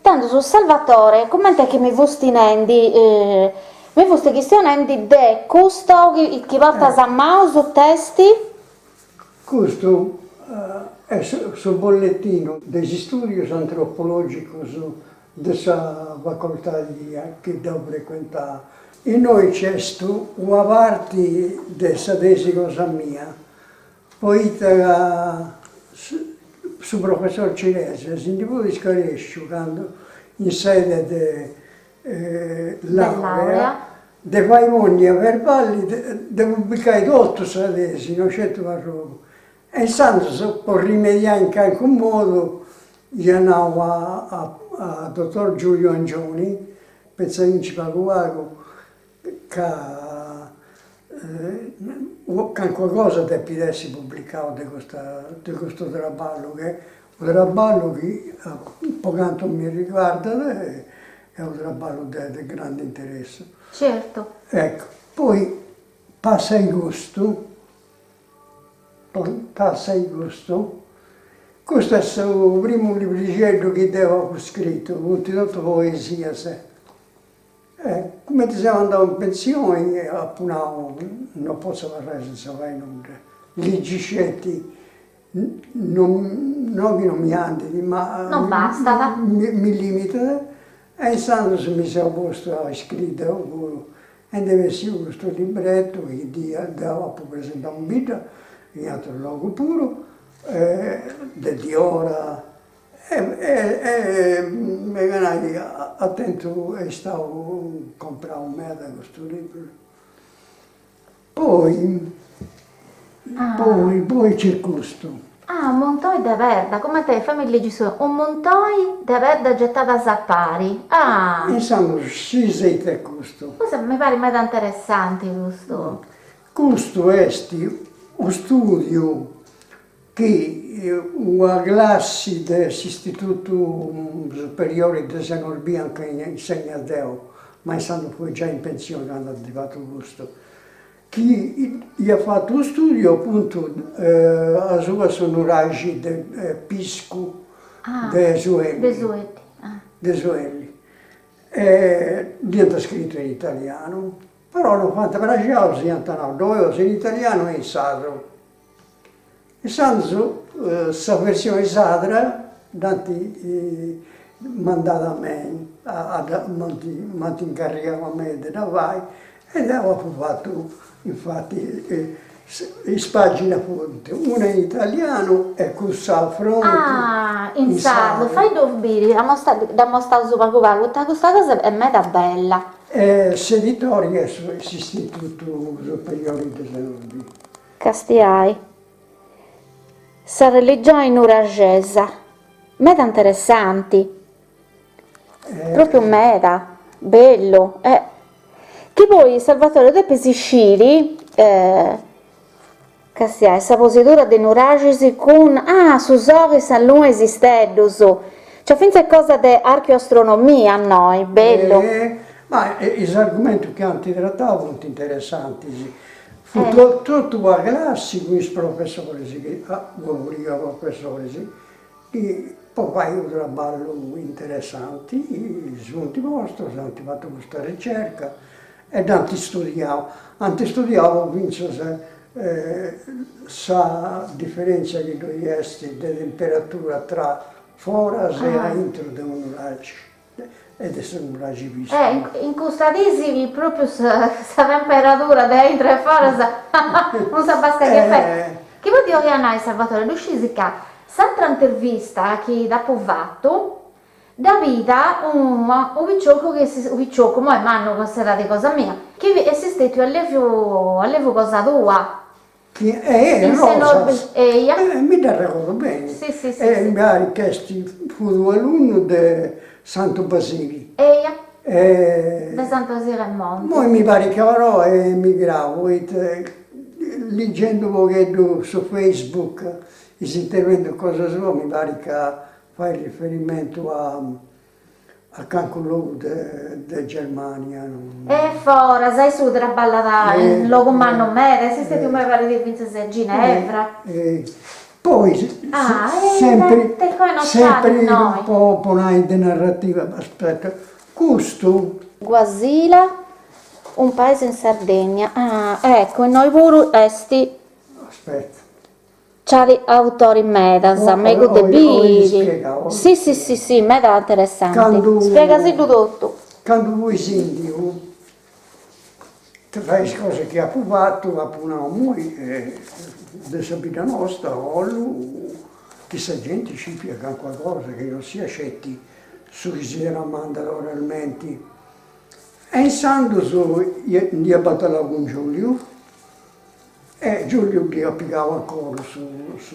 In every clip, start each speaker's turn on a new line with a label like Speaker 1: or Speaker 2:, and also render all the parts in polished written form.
Speaker 1: tanto su Salvatore, com'è che mi vustinendi, mi vusti questionendi de questo che porta a mano su testi?
Speaker 2: Questo è sul bollettino degli studi antropologici della facoltà che devo frequentare. E noi c'è una parte della cosa mia, poi su professor Cinese, si può scarescio quando in sede di laurea, de fai mondi verbali, devo pubblicare tutto su adesso, non c'è roba. E intanto, per rimediare in qualche modo, io andavo a dottor Giulio Angioni, Pezzarinci Paguago, che qualcosa deve essere pubblicato di questo traballo, che è un traballo che, per quanto mi riguarda, è un traballo di grande interesse.
Speaker 1: Certo.
Speaker 2: Ecco, poi passa il gusto, questo è il primo libricello che avevo scritto, con tutto poesia. Come ti siamo andato in pensione, appunto, non posso parlare senza fare nulla. Gli Gicetti, non che non mi andi, ma
Speaker 1: non basta,
Speaker 2: mi limita. E intanto mi sono posto a scrivere, e deve essere questo libretto che dava per presentare un video, in altro luogo puro, di ora. Magari attento e stavo a comprare un mezzo questo libro. Poi c'è questo.
Speaker 1: Ah, un Montoi de Verda, come te, fammi leggere un Montoi de Verda gettata a zappari. Ah!
Speaker 2: Insomma, ci è questo.
Speaker 1: Questo mi pare molto interessante, questo.
Speaker 2: Questo è un studio che una classe dell'Istituto Superiore di San Orbian che insegna a Deo, ma essendo poi già in pensione quando ha arrivato questo, che ha fatto uno studio appunto a sua sonoraggi del pisco dei Suelli. Diventa scritto in italiano, però non fa praticare dove in italiano e in sardo. E sanzo, questa versione sarda, mandata a me, mi incaricava a me di lavare, ed avevo fatto, infatti, in pagina fonte, una in italiano e questa a fronte.
Speaker 1: Ah, in sardo, fai dovere, da mostrare su Pacuvago, questa cosa è meta bella.
Speaker 2: Seditoria è l'Istituto Superiore di San Orbian.
Speaker 1: Castiai. Sa religione nuragesa, meta interessanti, proprio meta, bello. Che poi Salvatore De Pesisciri, che sia essa positura di nuragesi con, su sori salun esistedus, cioè finché cosa di archeoastronomia a noi, bello.
Speaker 2: Ma gli argomenti che hanno trattato molto interessanti. Fu tutto una classe con i professori, che poi fai un lavoro interessante, giunti vostri, hanno fatto questa ricerca e hanno studiato la differenza che deve essere di temperatura tra fuori e dentro di un raggio. Ed è un raggio visto.
Speaker 1: In questa tesi proprio questa temperatura dentro e fuori non sa basta che fai. Che vuol dire che a Salvatore, riuscisi che sempre intervista che dopo fatto da vita un picciocco, ma mi hanno considerato cosa mia, che è esistito all'evo cosa tua.
Speaker 2: Rosa. Mi ricordo bene.
Speaker 1: Sì.
Speaker 2: Mi ha chiesto, fu un alunno di Santo Basili.
Speaker 1: Da Santo Basile al Monte.
Speaker 2: Poi mi pare che ero emigrato, leggendo un pochetto su Facebook, si intervento cosa sua, mi pare che fa riferimento a Cancun di Germania.
Speaker 1: Fora, sai su tra ballata, lo comando me, esiste più mai pare di Princesa Ginevra.
Speaker 2: Poi sempre,
Speaker 1: te conosciamo
Speaker 2: sempre
Speaker 1: noi.
Speaker 2: un po' di narrativa, aspetta, questo
Speaker 1: Guasila, un paese in Sardegna. Ah, ecco, noi vuru esti
Speaker 2: aspetta,
Speaker 1: c'hai autori medasa, mego de
Speaker 2: ho
Speaker 1: biri.
Speaker 2: spiegato.
Speaker 1: Sì, meda interessante.
Speaker 2: Quando-
Speaker 1: Spiegasi tu tutto.
Speaker 2: Quando voi senti, ti fai cose che ha provato, ha provato noi, della vita nostra, che se gente ci spiega qualcosa, che non si accetti su che si ramanda oralmente. E in Sando gli ha battato con Giulio, e Giulio gli applicava ancora su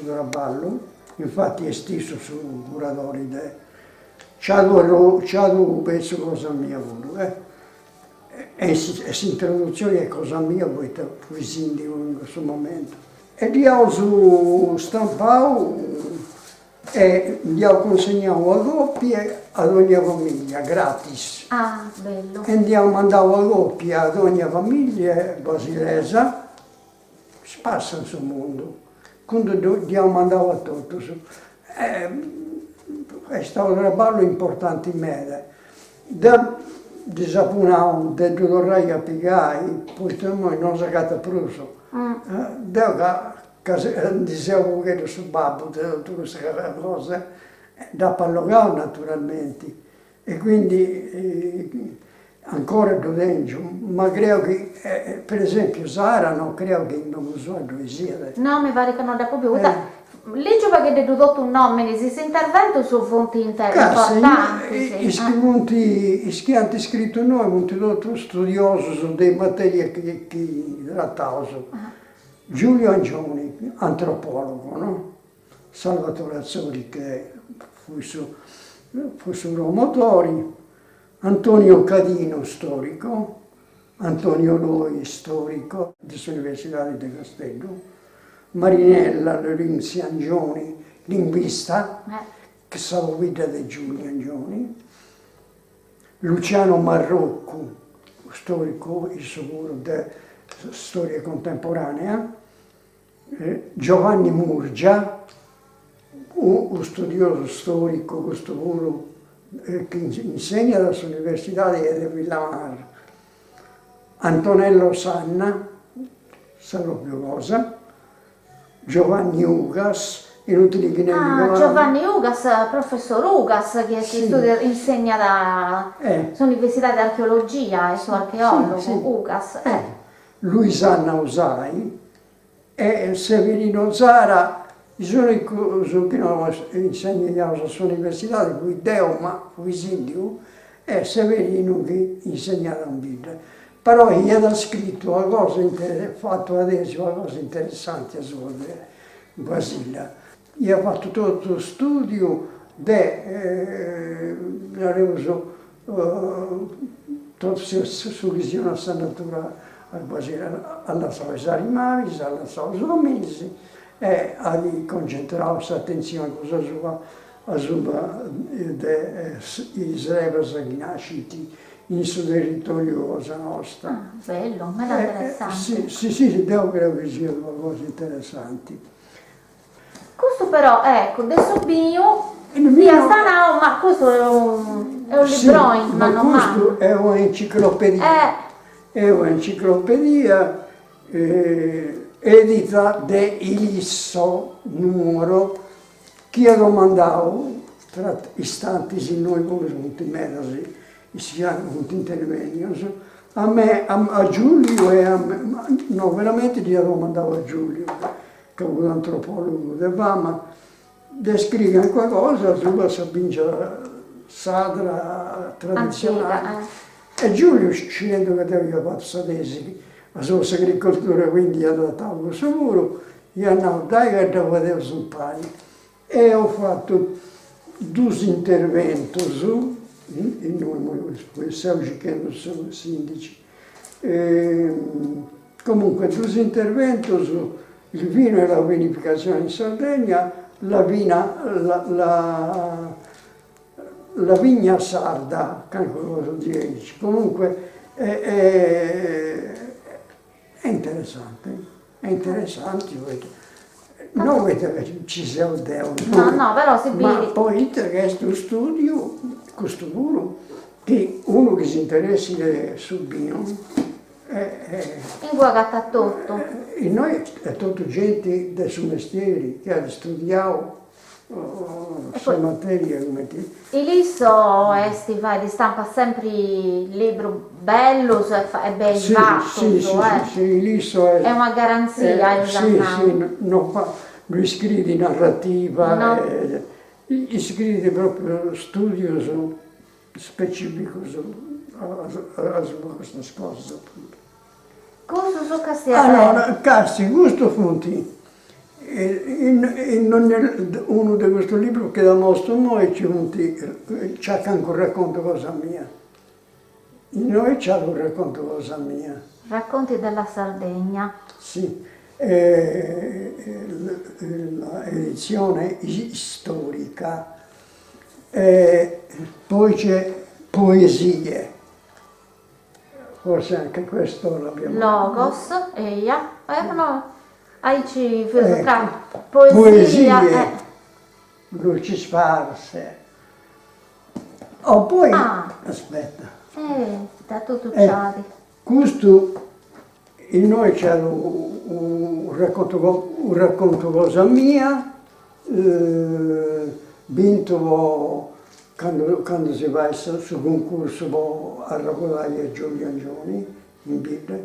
Speaker 2: Raballo, infatti è stesso su curatori c'ha due pezzi cosa mia voluto, e questa introduzione è cosa mia, poi te senti in questo momento. E gli ho stampato e gli ho consegnato a coppie ad ogni famiglia, gratis.
Speaker 1: Ah, bello.
Speaker 2: E gli ho mandato a coppie ad ogni famiglia basilesa, sparsa sul mondo. Quando gli ho mandato a tutti. È stato un lavoro importante in me. Da disapunavo, da dovrei applicare, poi noi non si è preso. Da dicevo che sul babbo, tutte queste cose, da parlare naturalmente. E quindi ancora dovendo, ma credo che, per esempio, Sara non credo che non usa la poesia.
Speaker 1: No, mi pare che non è proprio. Leggo perché hai dedotto un nome, questo intervento su fonti importanti.
Speaker 2: Che hanno scritto noi, un tutto studioso su delle materie che trattavano. Giulio Angioni, antropologo, no? Salvatore Azzori, che fu su Romotori, Antonio Cadino, storico, Antonio Loi, storico dell'Università di Castello, Marinella Lorenzi Angioni, linguista, che sa la vita di Giulio Angioni, Luciano Marrocco, storico e sicuro della storia contemporanea, Giovanni Murgia, un studioso storico, questo che insegna all'Università di Villamar, Antonello Sanna, sa proprio cosa, Giovanni Ugas, inutile che ne dico.
Speaker 1: Giovanni Ugas, professor Ugas, che insegna all'Università di Archeologia, è suo archeologo, Ugas.
Speaker 2: Luisanna Usai e Severino Zara, sono che insegna all'Università di cui Deo, ma Visindio, e Severino che insegna la vita. Però gli ha scritto una cosa fatto adesso una cosa interessante su Basila. Gli ha fatto tutto lo studio su visione a natura al Basila, alla sua animali, alla sua uomini, e ha concentrato l'attenzione sulla Israele che nasciti in suo territorio cosa nostra.
Speaker 1: Bello, ma è interessante.
Speaker 2: Sì, devo credo che sia una cosa interessante.
Speaker 1: Questo però, ecco, adesso mio, di Astanao, ma questo è un libro in mano a mano.
Speaker 2: Questo è un'enciclopedia. È un'enciclopedia edita da Ilisso, numero, che io mandavo tra istanti in noi come multimedasi. Si hanno un intervento a me, a Giulio e a me, no, veramente gli avevo mandato a Giulio, che è un antropologo di Vama, di scrivere qualcosa sulla Sabingia sadra tradizionale. E Giulio, scegliendo che aveva fatto sadesi, la sua agricoltura, quindi adattavo sicuro, gli andavo, dai che devo vedere sul pane. E ho fatto due interventi su, e noi stiamo cercando solo sindaci. Comunque, due interventi su il vino e la vinificazione in Sardegna, la vigna sarda, cosa dire. Comunque è interessante, non che ci sia il Deo,
Speaker 1: No, no, però si
Speaker 2: ma
Speaker 1: vede.
Speaker 2: poi il resto studio, questo puro, che uno che si interessi sul vino,
Speaker 1: In cui agatta tutto.
Speaker 2: e noi è tutta gente dei suoi mestieri che ha studiato queste materie come te.
Speaker 1: E lì so, esti fai di stampa sempre libro bello e ben
Speaker 2: Sì,
Speaker 1: fatto,
Speaker 2: sì, sì, sì, lì so
Speaker 1: è una garanzia,
Speaker 2: sì, sì, non scrivi narrativa,
Speaker 1: No.
Speaker 2: scrivi proprio studio specifico su queste cose.
Speaker 1: Cosa su Castiglione?
Speaker 2: Allora, Cassi, questo fonti, uno di questi libri che da mostro noi c'è anche un racconto cosa mia. Noi c'è un racconto cosa mia.
Speaker 1: Racconti della Sardegna.
Speaker 2: Sì, l'edizione storica, poi c'è poesie, forse anche questo l'abbiamo.
Speaker 1: Logos, eia. No, aici
Speaker 2: Ecco,
Speaker 1: tra poesia.
Speaker 2: poesie, luci sparse. O poi,
Speaker 1: Ah.
Speaker 2: aspetta,
Speaker 1: Da tutto
Speaker 2: Eh.
Speaker 1: ciadi.
Speaker 2: questo in noi c'è un racconto cosa mia, vinto quando si va su concorso a Ravolai Giulio Angioni in Bibbia.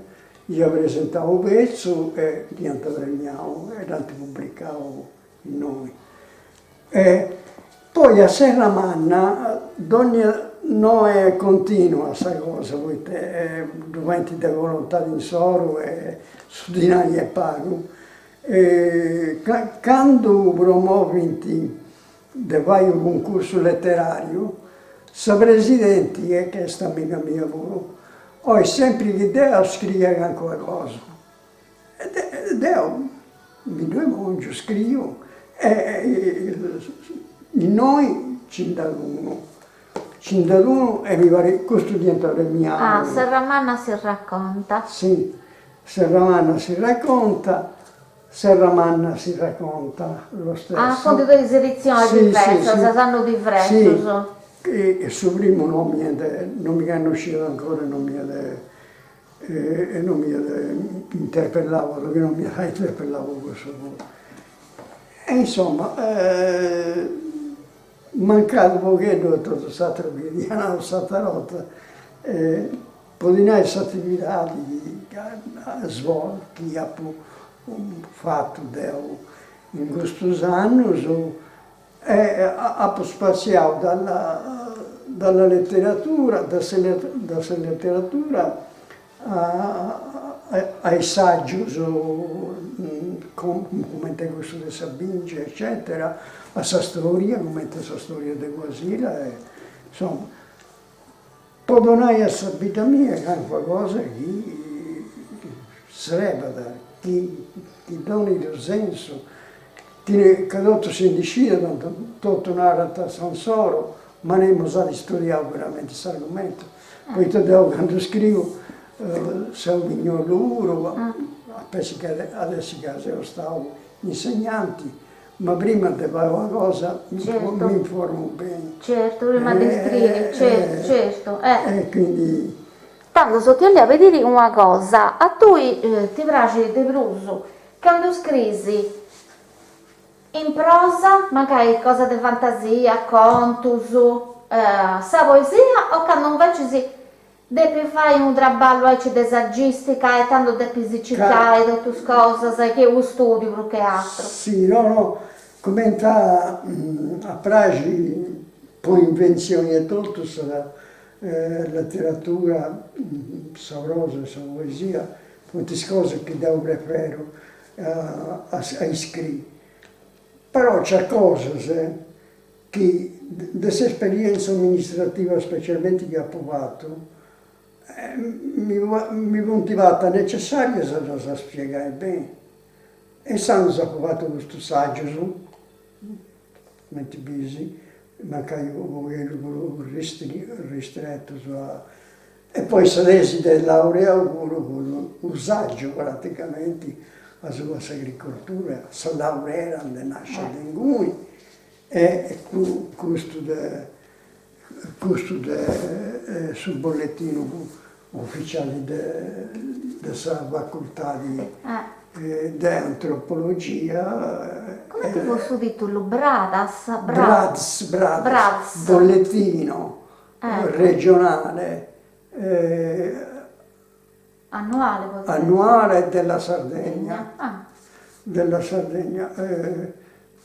Speaker 2: Io presentavo un pezzo e niente premiavo, e l'altro pubblicavo in noi. E poi a Serramanna, non è continua questa cosa, perché doventi di volontà di soro e su di noi è pago. Quando promuovinti de vai un concorso letterario, sa presidente, che è sta amica mia, ho sempre l'idea di scrivere anche qualcosa. Ed io, mi due mangio, scrivo, e noi ci danno uno. E mi pare questo diventa premiato.
Speaker 1: Ah, Serramanna si racconta.
Speaker 2: Sì, Serramanna si racconta lo stesso.
Speaker 1: Ah, con due edizioni
Speaker 2: Sì,
Speaker 1: diverse,
Speaker 2: sì, sì.
Speaker 1: sanno diverso.
Speaker 2: Sì,
Speaker 1: So.
Speaker 2: e il suo primo non mi hanno uscito ancora, non mi interpellavo, perché non mi interpellavo questo. E insomma, mancato pochetto tutto stato quotidiano, stata rotta, podinare queste attività svolte, che ho fatto in questi anni, ho spaziato dalla letteratura, dalla letteratura ai saggi, come questo di Sabinci, eccetera, a sa storia, come questa storia di Guasila, insomma, podonai a sa vita mia anche qualcosa che sarebbe, che doni il senso, che tutto si decide, tutto narra Sansoro, ma non abbiamo studiato veramente questo argomento. Poi quando scrivo, se ho vigno loro, penso che adesso che stavo insegnanti, ma prima di fare una cosa
Speaker 1: Certo.
Speaker 2: mi informo bene.
Speaker 1: Certo, prima di scrivere, certo.
Speaker 2: E quindi,
Speaker 1: Tanto so ti volevo dire una cosa, a tu ti piace di più quando scrivi in prosa, magari cosa di fantasia, contus, sa poesia, o quando invece devi fare un traballo di saggistica e tanto devi citare tutte queste cose che io studio più che altro.
Speaker 2: sì, no, commenta a Pragi, poi invenzioni e tutto, letteratura, sabrosa, poesia, molte cose che devo preferire a scrivere. Però c'è cose che, questa esperienza amministrativa specialmente che ho provato, mi motivata necessaria se non so spiegare bene. E sanno se ho provato questo saggio, mentre busy, magari ho ristretto, e poi se l'esito è laurea con un saggio praticamente, a sua agricoltura, sa laurea de nasce in cui, e questo sul bollettino ufficiale della facoltà di antropologia.
Speaker 1: Come ti posso dire tu? Bradas?
Speaker 2: Brads, bollettino regionale annuale della Sardegna. Della Sardegna,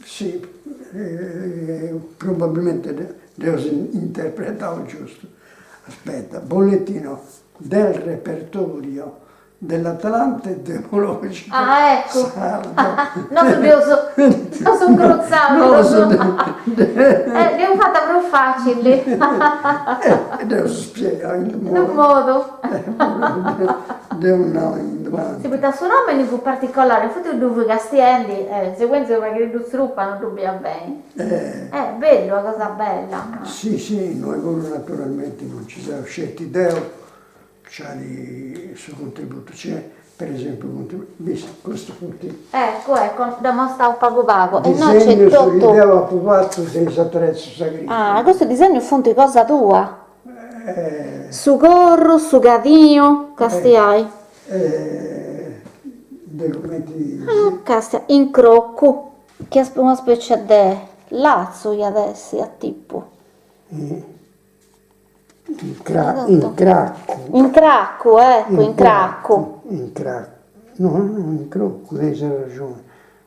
Speaker 2: sì, probabilmente devo interpretare giusto. Aspetta, bollettino del repertorio dell'Atlante demologico sardo.
Speaker 1: No, io sono grozzato. Devo fatta proprio facile.
Speaker 2: Devo spiegare in
Speaker 1: In modo.
Speaker 2: Devo andare in davanti.
Speaker 1: Si può suo nome in un particolare, infatti due castiendi, sequenze perché lo struppano dubbia bene. È bello, una cosa bella.
Speaker 2: Sì, noi naturalmente non ci siamo scelti Deo. C'è il suo contributo, c'è per esempio questo contributo.
Speaker 1: Ecco, da mostrare un pago. E no, c'è
Speaker 2: Disegno
Speaker 1: tutto.
Speaker 2: sull'idea approvato dei attrezzi sagriti.
Speaker 1: Questo disegno è fonte cosa tua? Su corro, su gatino, castiai.
Speaker 2: Documenti.
Speaker 1: Castia, in crocco, che è una specie di lazzo adesso, a tipo.
Speaker 2: In cracco.
Speaker 1: In cracco, ecco, in cracco.
Speaker 2: In cracco. No, in crocco, hai ragione.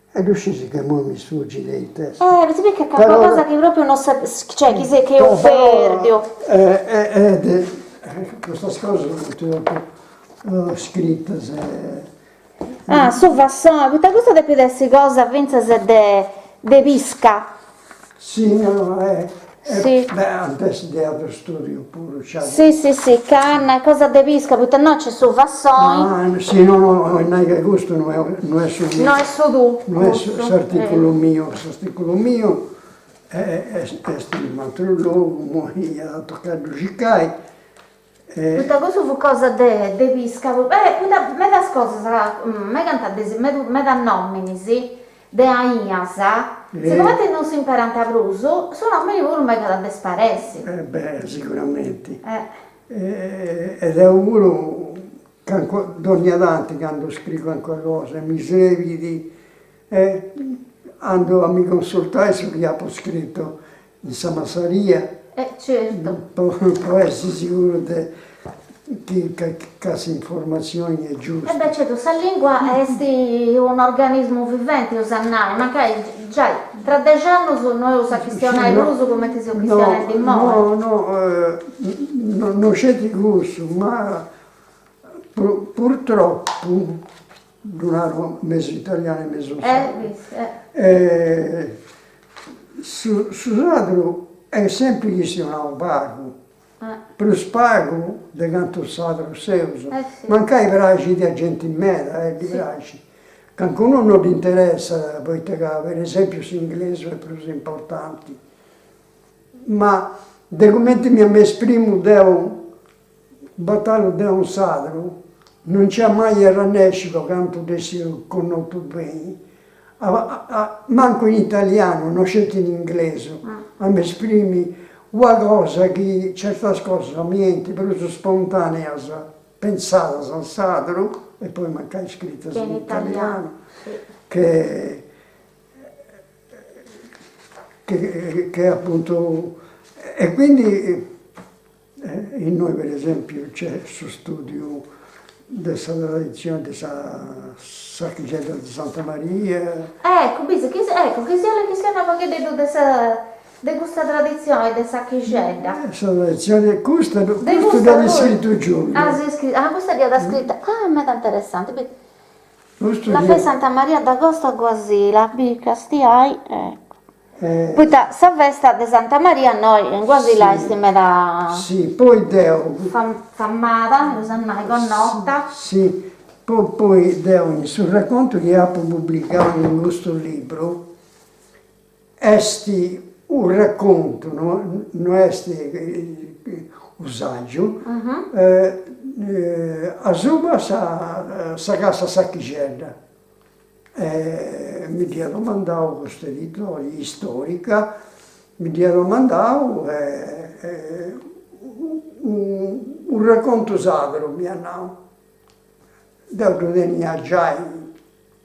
Speaker 2: È riuscito che mi sfuggi dei testi.
Speaker 1: Si vede che è qualcosa che proprio non sa, cioè chi sei che è un perdio.
Speaker 2: Questa cosa l'ho scritta
Speaker 1: Su Vasson, questa cosa deve essere cosa, pensa se de pisca.
Speaker 2: Sì, no,
Speaker 1: Sì.
Speaker 2: Beh, adesso di altro studio pure.
Speaker 1: Sì, canna, cosa de pisca, perché no c'è su Vasson.
Speaker 2: Sì, no, non è che questo non è su mio.
Speaker 1: No, è su tu.
Speaker 2: Non è su articolo mio, l'articolo mio è un altro luogo, mi ha toccato giocare.
Speaker 1: Questa cosa fu cosa de pisca, me da scosa, me canta me da nomini, sì. De Aiasa, secondo te non si impara a Bruso, sono me pure me che da disparesse.
Speaker 2: Beh, sicuramente. Ed è uno che ogni avanti quando scrivo qualcosa, mi svegli ando a mi consultare su chi ha scritto in Samassaria.
Speaker 1: Certo.
Speaker 2: Può essere sicuro che queste informazioni è giusto.
Speaker 1: Beh, certo, questa lingua è un organismo vivente, usannai, magari già tra 10 anni noi usa cristianare l'uso come ti sei cristianare di modo.
Speaker 2: No, non c'è di gusto, ma purtroppo, non ero mezzo italiano e mezzo sardo. Su Sadro è sempre che sia un pago. Per spago di canto sadro seuso, mancai braci di agenti in meta, di braci. Che anche uno non ti interessa, poi per esempio l'inglese è più importante. Ma da come mi esprimo da un battaglia da un sadro, non c'è mai il ranescico canto di conosciuto bene. Manco in italiano, non c'è in inglese, a mi esprimi una cosa che certe cose niente, proprio spontanea, pensata sul sadro e poi magari scritta in italiano, che appunto, e quindi in noi per esempio c'è su studio della tradizione della Sacchigella di Santa Maria.
Speaker 1: Ecco, che sia una poca di questa tradizione di Sacchigella.
Speaker 2: Questa tradizione, questo deve scritto Giulio.
Speaker 1: Questa è da scritta. Ma è interessante. La fe Santa Maria d'Agosto a Guasila, bicca stiai, ecco. Poi sa festa di Santa Maria noi in Guasila stiamo da...
Speaker 2: Sì, poi Deo...
Speaker 1: Fammata, usannai con notta.
Speaker 2: Sì, poi Deo sul racconto che ha pubblicato in questo libro, esti un racconto, non è un saggio, a Zuba sa casa Sacchigella. mi domandavo questo editore storica, mi domandavo un racconto sacro, mi hanno da tenia già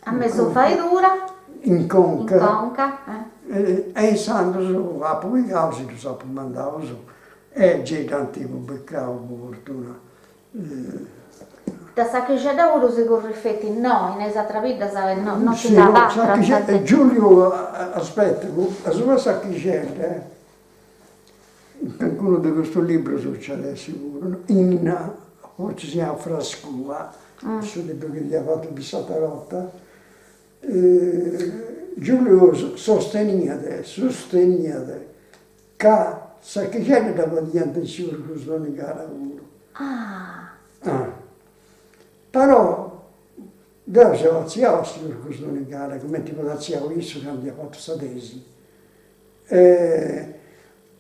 Speaker 1: Ha messo fai dura
Speaker 2: in
Speaker 1: in
Speaker 2: conca.
Speaker 1: conca.
Speaker 2: E in santo su a poi causi tu sapo mandavo su e c'è tanti beccavo per fortuna.
Speaker 1: Da sa che c'è da uno si corrifetti, no, in esatta vita non si
Speaker 2: Sì,
Speaker 1: dà
Speaker 2: sa che c'è, Giulio, aspetta, a sua sa che c'è, qualcuno di questo libro succede sicuro, forse si chiama Frascua, questo libro che gli ha fatto Bissattarotta, Giulio sosteneva che sa che c'è da diante sicuro questo negare uno. Però Dio si va per questo negare, come tipo da zia visto che abbia fatto questa tesi.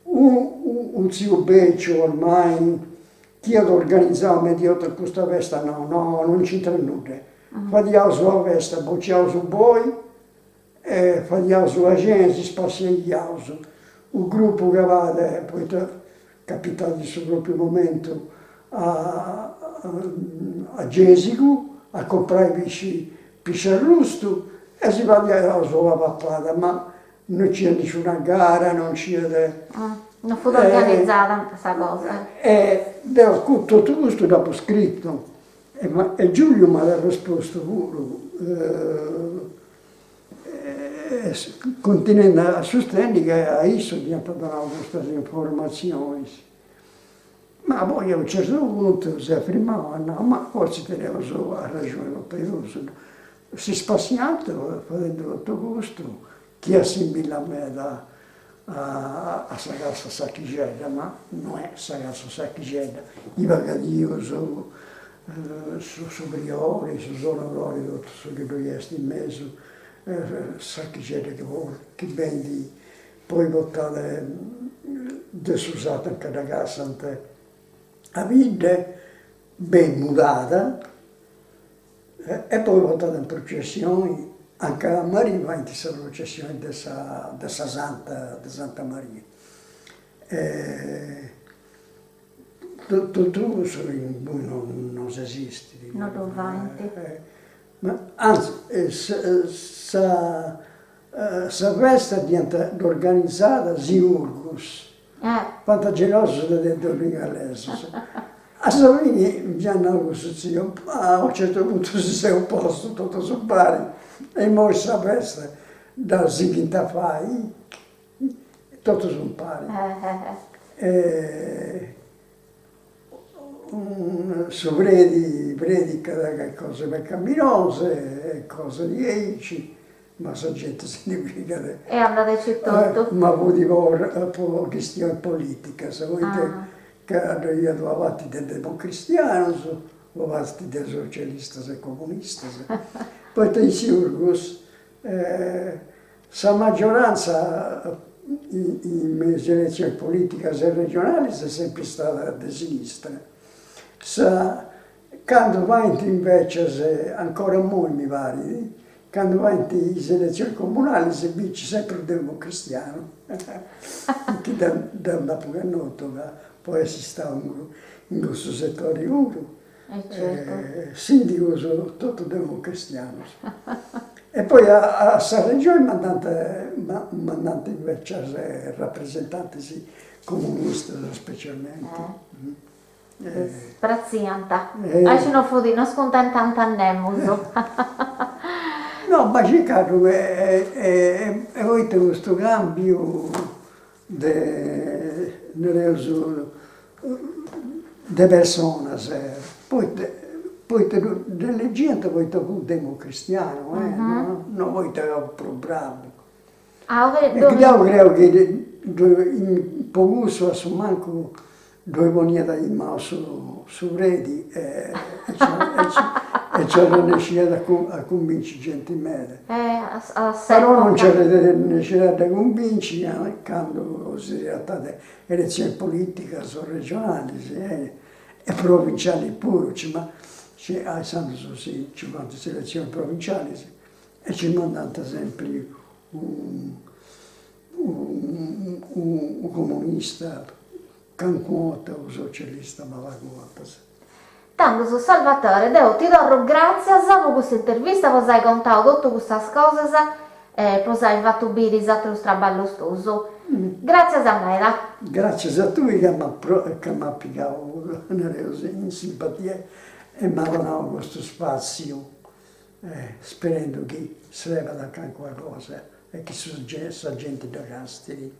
Speaker 2: Un zio Beccio ormai chi ha organizzato mediato questa festa, no, non c'entra nulla. Facciamo sulla festa, bocciamo su voi, facciamo sulla gente, spaziamo. Un gruppo che va, poi capitati sul proprio momento a Gesico a comprare pesci arrosto e si va sulla pappata, ma non c'è nessuna gara, non c'è...
Speaker 1: Non fu organizzata questa cosa.
Speaker 2: E tutto questo dopo scritto, e Giulio mi ha risposto pure, continuando a sostenere che a esso diventano queste informazioni. Ma poi a un certo punto si affermava, no, ma forse teneva solo a ragione Lotteroso. Si spaziato, facendo tutto questo, chi assimila a me a Sagassa Sacchigeda, ma non è Sagassa Sacchigeda, i vagadio su Brioli, su Sonorori, tutto su che riesti in mezzo, Sacchigeda che vendi, poi votate desusata anche da casa, a vide ben mudata, e poi votate in processioni. Anche a Maria va in questa processione di Santa Maria. Tutto non esiste.
Speaker 1: Non lo va in
Speaker 2: Ma anzi, questa festa diventa organizzata Siurgus, Pantageloso dentro Rigaleso. A Savini già hanno questo a un certo punto si è opposto tutto su Bari. E ora questa festa da Zighinta fai, tutto sono pari. Su predica che cose peccaminose, cose di eci, ma la gente significa che...
Speaker 1: E andateci tutto.
Speaker 2: Ma poi per questione politica, se volete che io ho avanti del democristiano, ho avanti del socialista e comunista. Poi in Siurgus, la maggioranza in elezioni politiche e regionali è sempre stata di sinistra. Quando vai invece, ancora molto mi pare, quando vai in elezioni comunali si vince sempre il democristiano, che da un noto, poi si sta in questo settore uno. Sindaco sono tutto democristiano. E poi a questa regione mandante invece rappresentanti comunisti specialmente.
Speaker 1: Strazianta. Adesso non fu di non scontentante annemuso.
Speaker 2: No, ma c'è caso e avete questo cambio di persone. Poi delle gente poi un democristiano, non poi te bravo. E io credo che in poco su manco due monete in mano su reti e c'era necessità a convincere gente in media. Però non c'era necessità di convincere quando si tratta di elezioni politiche, regionali e provinciali pure, ma a San Giuseppe 50 elezioni provinciali e ci mandano sempre un comunista, cancuota, un socialista malaguota.
Speaker 1: Tanto, Salvatore, io ti do grazie per questa intervista, per aver contato tutte queste cose e per aver fatto bene il nostro lavoro stoso. Grazie a me.
Speaker 2: Grazie a tu che mi ha piccato in simpatia e mi ha dato questo spazio, sperando che si leva da qualcosa e che sia gente da castri.